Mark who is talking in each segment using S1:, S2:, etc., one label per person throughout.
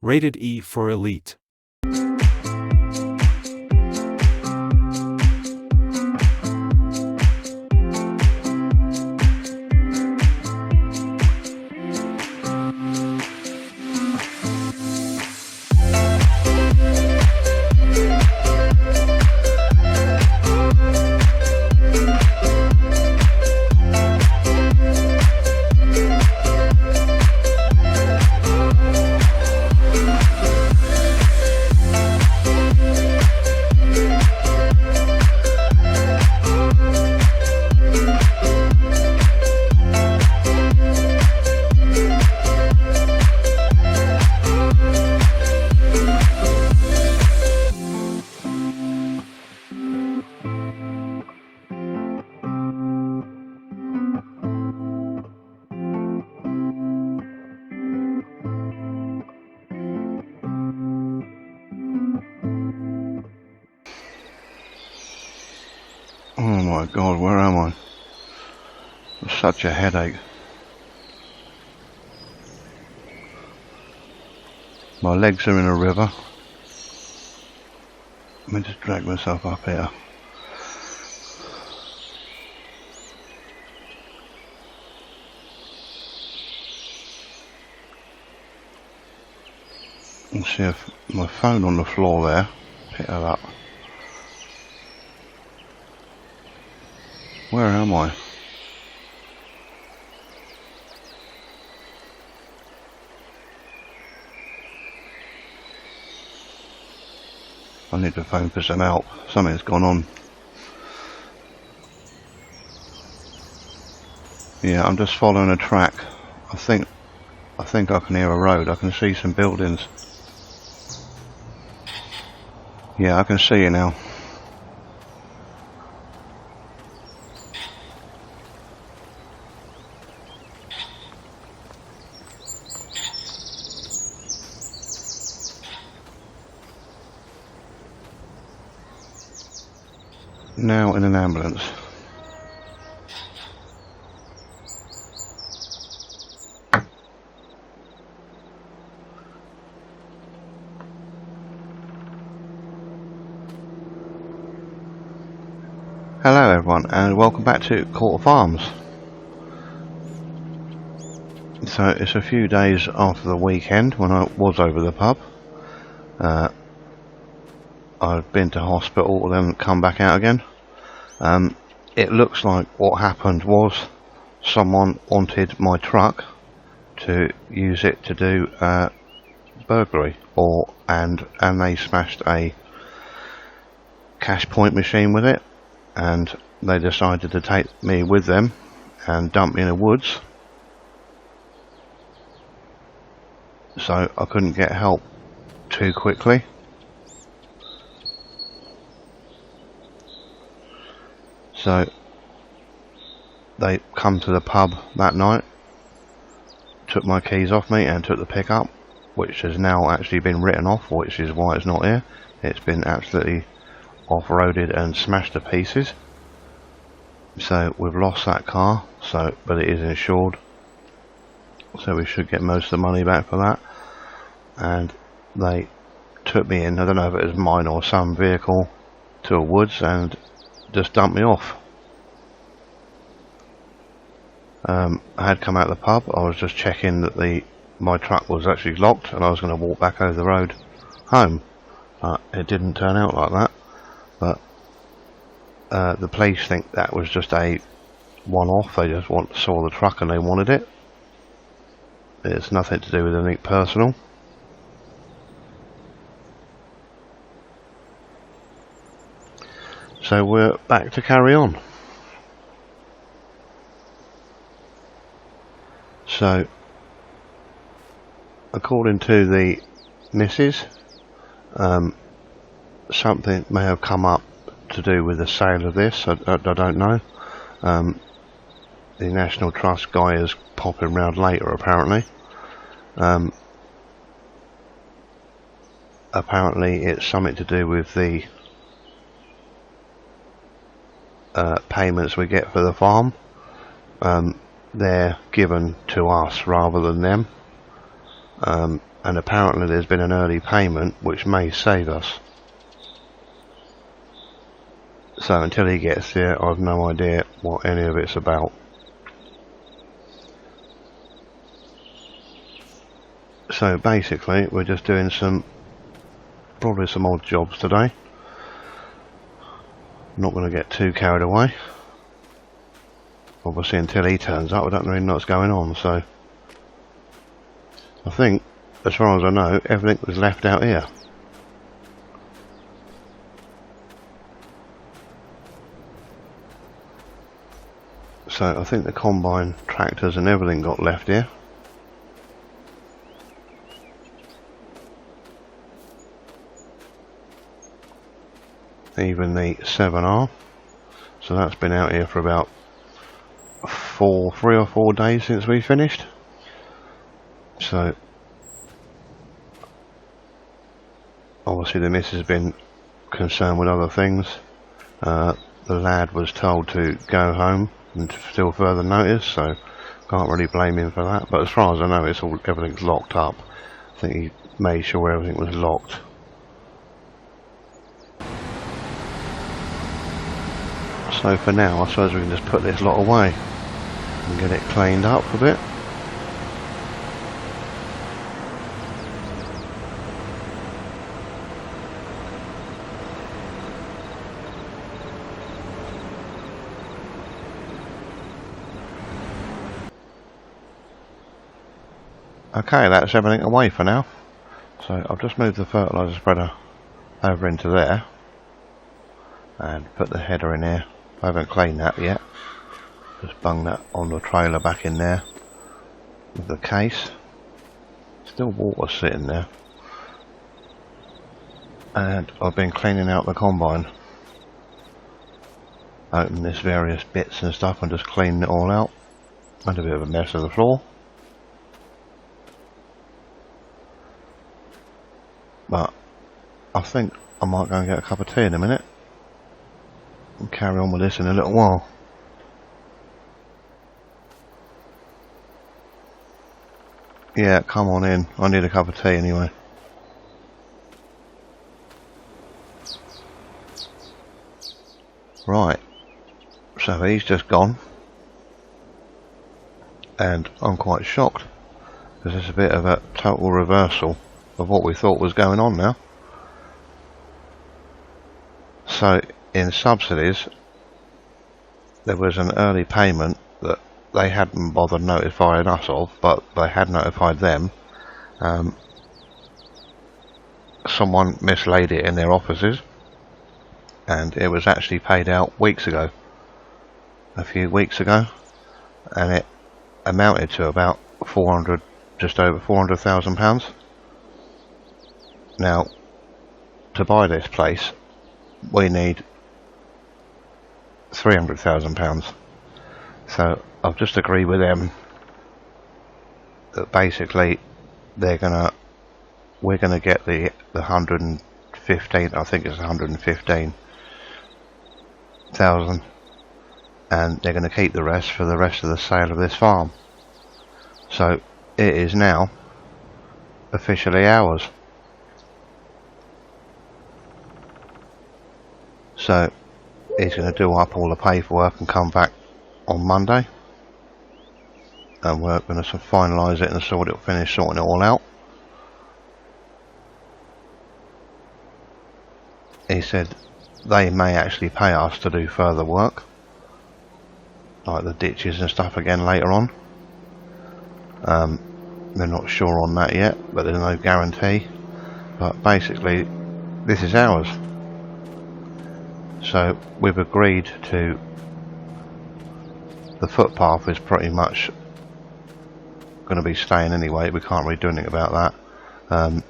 S1: Rated E for Elite.
S2: Oh my god, where am I? It's such a headache. My legs are in a river. Let me just drag myself up here. And see if my phone on the floor there, pick that up. Where am I? I need to phone for some help. Something's gone on. Yeah, I'm just following a track. I think I can hear a road. I can see some buildings. Yeah, I can see you now. Now in an ambulance. Hello everyone and welcome back to Court of Arms. So it's a few days after the weekend when I was over the pub. I've been to hospital then come back out again. It looks like what happened was someone wanted my truck to use it to do burglary, and they smashed a cash point machine with it, and they decided to take me with them and dump me in the woods, so I couldn't get help too quickly. So they come to the pub that night, took my keys off me and took the pickup, which has now actually been written off, which is why it's not here. It's been absolutely off-roaded and smashed to pieces. So we've lost that car, but it is insured, so we should get most of the money back for that. And they took me in, I don't know if it was mine or some vehicle, to a woods and just dumped me off. I had come out of the pub. I was just checking that my truck was actually locked, and I was going to walk back over the road home. It didn't turn out like that. But the police think that was just a one-off. They just saw the truck and they wanted it. It's nothing to do with anything personal. So we're back to carry on. So, according to the missus, something may have come up to do with the sale of this. I don't know. The National Trust guy is popping round later, apparently. Apparently it's something to do with the payments we get for the farm. They're given to us rather than them. and apparently there's been an early payment which may save us. So until he gets there, I've no idea what any of it's about. So basically we're just doing probably some odd jobs today. Not going to get too carried away. Obviously until he turns up I don't really know what's going on, so I think as far as I know everything was left out here. So I think the combine tractors and everything got left here. Even the 7R. So that's been out here for about 3 or 4 days since we finished. So obviously the missus has been concerned with other things. The lad was told to go home until further notice, so can't really blame him for that. But as far as I know, everything's locked up. I think he made sure everything was locked. So for now, I suppose we can just put this lot away and get it cleaned up a bit. Okay, that's everything away for now. So I've just moved the fertiliser spreader over into there and put the header in here. I haven't cleaned that yet. Just bung that on the trailer back in there with the case. Still water sitting there. And I've been cleaning out the combine. Opening this various bits and stuff and just cleaning it all out. Made a bit of a mess of the floor. But I think I might go and get a cup of tea in a minute and carry on with this in a little while. Yeah, come on in. I need a cup of tea anyway. Right. So he's just gone. And I'm quite shocked. Because it's a bit of a total reversal of what we thought was going on now. So in subsidies there was an early payment that they hadn't bothered notifying us of, but they had notified them. Someone mislaid it in their offices and it was actually paid out a few weeks ago, and it amounted to about just over £400,000. Now, to buy this place we need £300,000. So I've just agreed with them that basically we're gonna get the 115, I think it's 115,000, and they're gonna keep the rest for the rest of the sale of this farm. So it is now officially ours. So he's going to do up all the paperwork and come back on Monday, and we're going to finalise it and finish sorting it all out. He said they may actually pay us to do further work, like the ditches and stuff again later on. They're not sure on that yet, but there's no guarantee. But basically this is ours. So we've agreed to, the footpath is pretty much going to be staying anyway, we can't really do anything about that.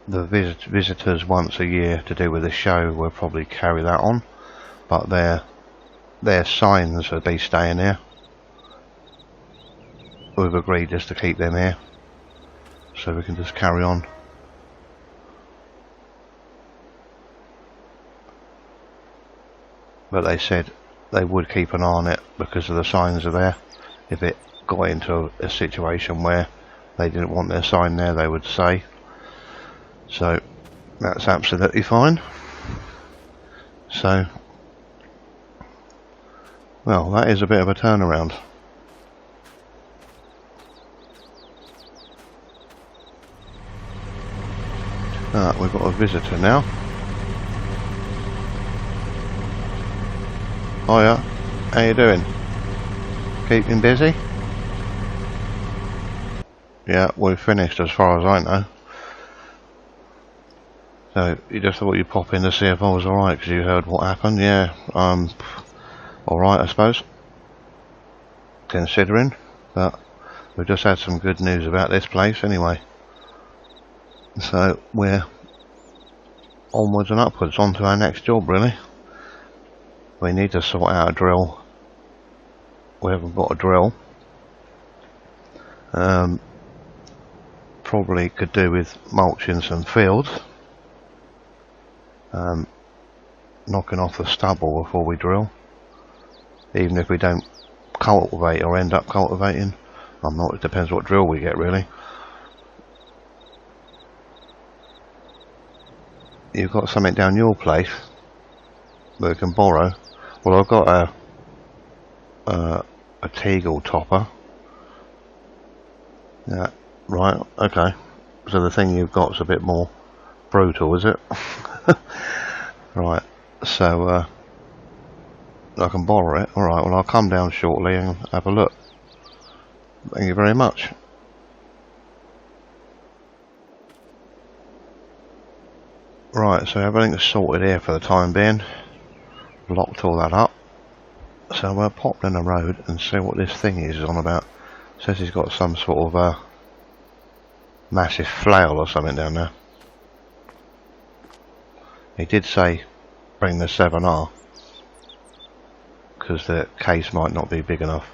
S2: The visitors once a year to do with the show will probably carry that on, but their signs will be staying here. We've agreed just to keep them here so we can just carry on. But they said they would keep an eye on it because of the signs are there. If it got into a situation where they didn't want their sign there, they would say. So that's absolutely fine. So, well, that is a bit of a turnaround. We've got a visitor now. Hiya, how you doing? Keeping busy? Yeah, we've finished as far as I know. So, you just thought you'd pop in to see if I was alright because you heard what happened? Yeah, alright I suppose. Considering, but we've just had some good news about this place anyway. So, we're onwards and upwards onto our next job really. We need to sort out a drill. We haven't got a drill. Probably could do with mulching some fields. Knocking off the stubble before we drill. Even if we don't cultivate or end up cultivating. It depends what drill we get really. You've got something down your place that we can borrow. Well, I've got a Teagle topper. Yeah, right, okay. So the thing you've got is a bit more brutal, is it? Right, so I can borrow it. Alright, well I'll come down shortly and have a look. Thank you very much. Right, so everything's sorted here for the time being. Locked all that up. So we'll pop down the road and see what this thing is on about. Says he's got some sort of massive flail or something down there. He did say bring the 7R because the case might not be big enough.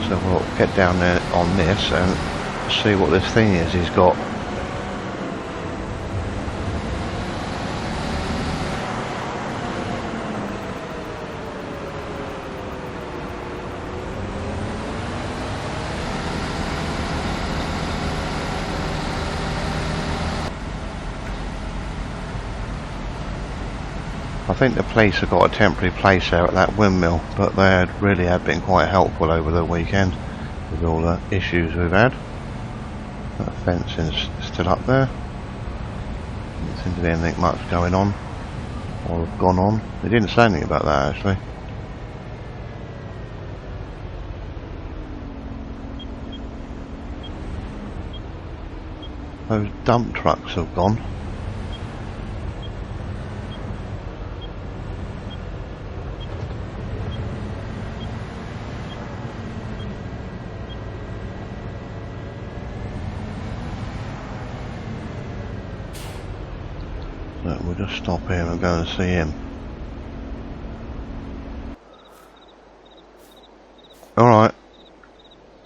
S2: So we'll get down there on this and see what this thing is he's got. I think the police have got a temporary place there at that windmill, but they really have been quite helpful over the weekend with all the issues we've had. That fence is still up there. Doesn't seem to be anything much going on or gone on. They didn't say anything about that actually. Those dump trucks have gone. We'll just stop here and go and see him. Alright.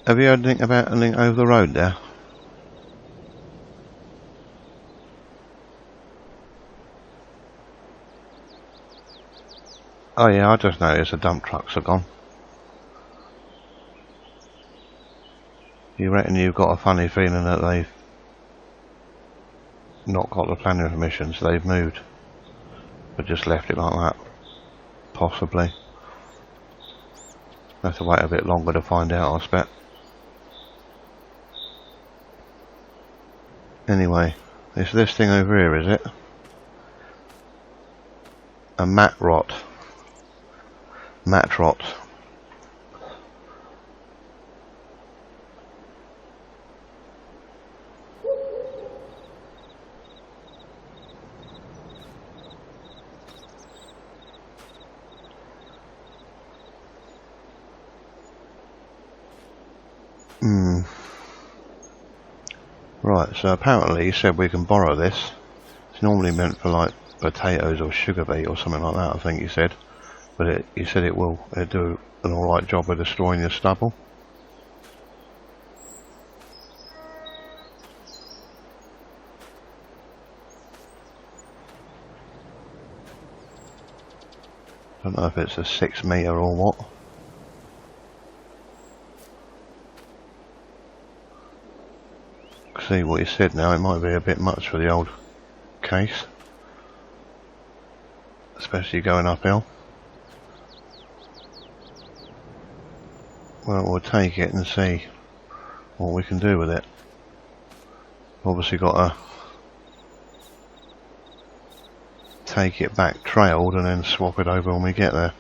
S2: Have you heard anything about anything over the road there? Oh yeah, I just noticed the dump trucks are gone. You reckon you've got a funny feeling that they've not got the planning permission, so they've moved, but just left it like that? Possibly. Have to wait a bit longer to find out, I expect. Anyway, it's this thing over here, is it? A mat rot. Mat rot. Right, so apparently he said we can borrow this. It's normally meant for like potatoes or sugar beet or something like that, I think he said. But he said it'll do an alright job of destroying your stubble. Don't know if it's a 6 metre or what. See what he said now, it might be a bit much for the old case, especially going uphill. Well, we'll take it and see what we can do with it. Obviously got to take it back trailed and then swap it over when we get there.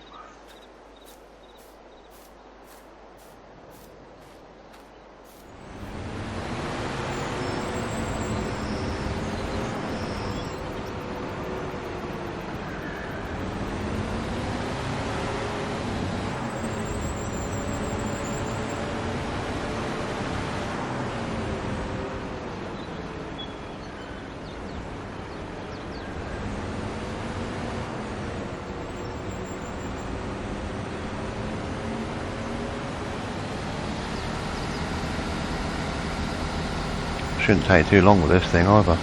S2: Shouldn't take too long with this thing either.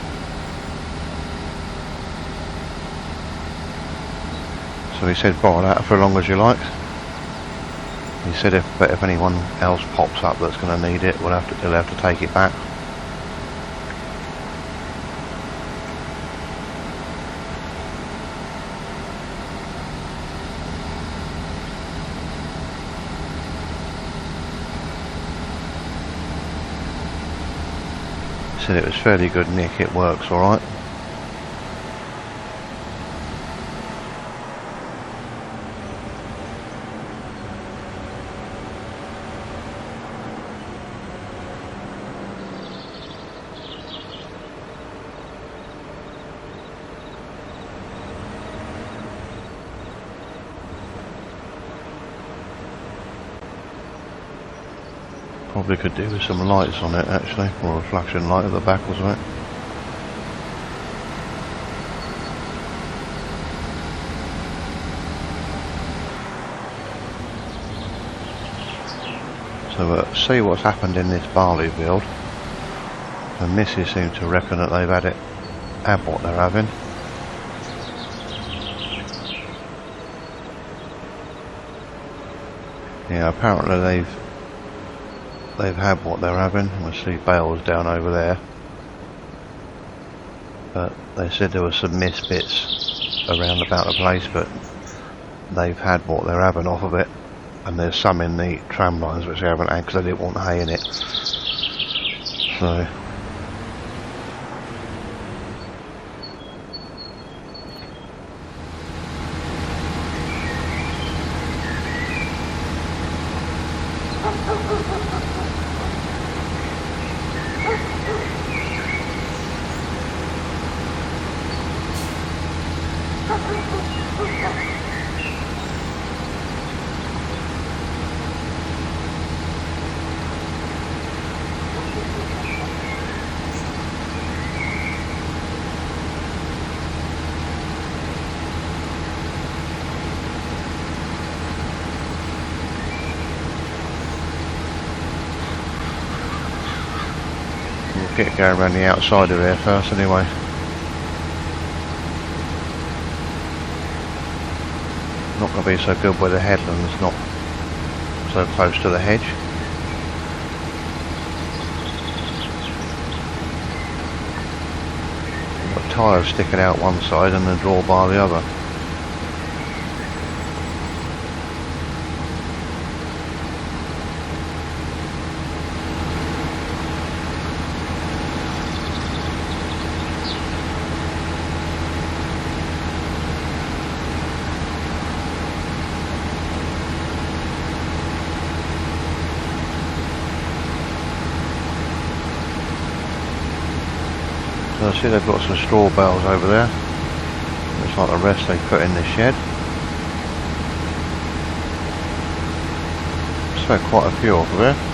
S2: So he said borrow that for as long as you like. He said if anyone else pops up that's going to need it, he'll have to take it back. Said it was fairly good nick, it works alright. Probably could do with some lights on it actually, or a flashing light at the back or something. So see what's happened in this barley field. The missus seem to reckon that they've had what they're having. Yeah, apparently they've had what they're having. I see bales down over there, but they said there were some missed bits around about the place, but they've had what they're having off of it, and there's some in the tram lines which they haven't had because they didn't want hay in it. So get going around the outside of there first anyway. Not going to be so good where the headland's not so close to the hedge. Got tyres sticking out one side and the drawbar the other. So I see they've got some straw bales over there. Looks like the rest they put in the shed. So quite a few over there.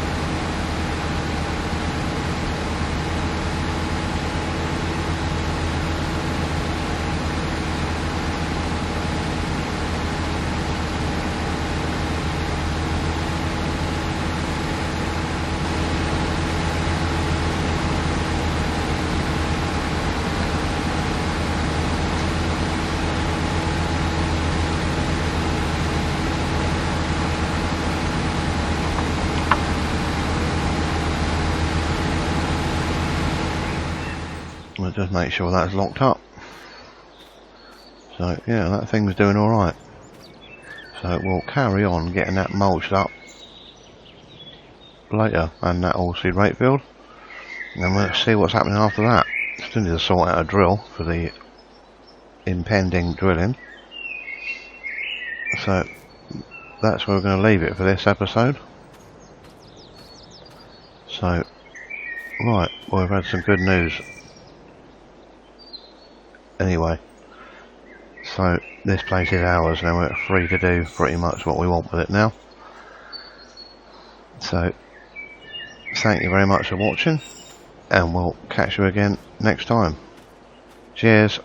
S2: just make sure that's locked up. So yeah, that thing's doing alright. So we'll carry on getting that mulched up later, and that all-seed rate build, and then we'll see what's happening after that. Still need to sort out a drill for the impending drilling. So that's where we're going to leave it for this episode. So right, well, we've had some good news anyway. So this place is ours now. We're free to do pretty much what we want with it now. So thank you very much for watching, and we'll catch you again next time. Cheers.